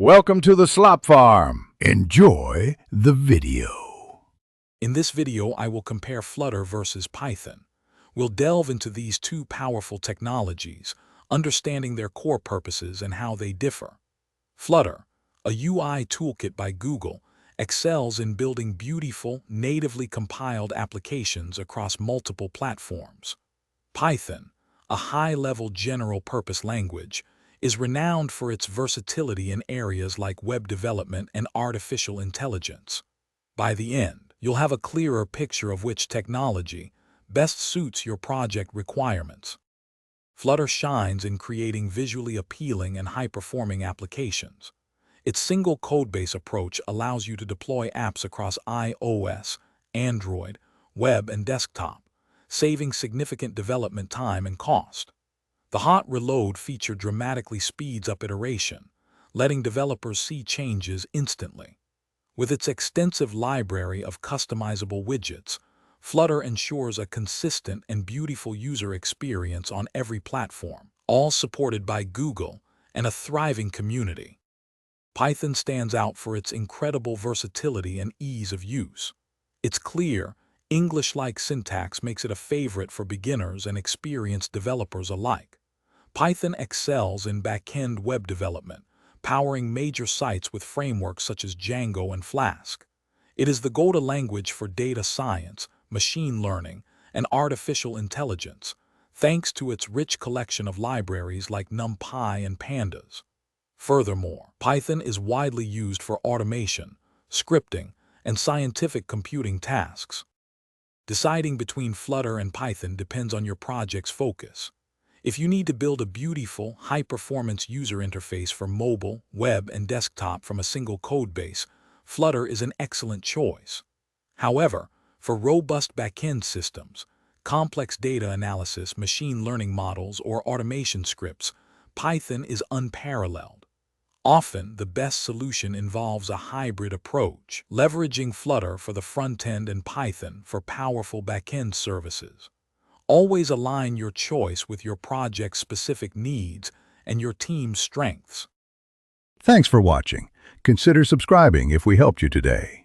Welcome to the Slop Farm. Enjoy the video. In this video, I will compare Flutter versus Python. We'll delve into these two powerful technologies, understanding their core purposes and how they differ. Flutter, a UI toolkit by Google, excels in building beautiful, natively compiled applications across multiple platforms. Python, a high-level general-purpose language, is renowned for its versatility in areas like web development and artificial intelligence. By the end, you'll have a clearer picture of which technology best suits your project requirements. Flutter shines in creating visually appealing and high-performing applications. Its single codebase approach allows you to deploy apps across iOS, Android, web, and desktop, saving significant development time and cost. The hot reload feature dramatically speeds up iteration, letting developers see changes instantly. With its extensive library of customizable widgets, Flutter ensures a consistent and beautiful user experience on every platform, all supported by Google and a thriving community. Python stands out for its incredible versatility and ease of use. Its clear, English-like syntax makes it a favorite for beginners and experienced developers alike. Python excels in back-end web development, powering major sites with frameworks such as Django and Flask. It is the go-to language for data science, machine learning, and artificial intelligence, thanks to its rich collection of libraries like NumPy and Pandas. Furthermore, Python is widely used for automation, scripting, and scientific computing tasks. Deciding between Flutter and Python depends on your project's focus. If you need to build a beautiful, high-performance user interface for mobile, web, and desktop from a single codebase, Flutter is an excellent choice. However, for robust back-end systems, complex data analysis, machine learning models, or automation scripts, Python is unparalleled. Often, the best solution involves a hybrid approach, leveraging Flutter for the front-end and Python for powerful back-end services. Always align your choice with your project's specific needs and your team's strengths. Thanks for watching. Consider subscribing if we helped you today.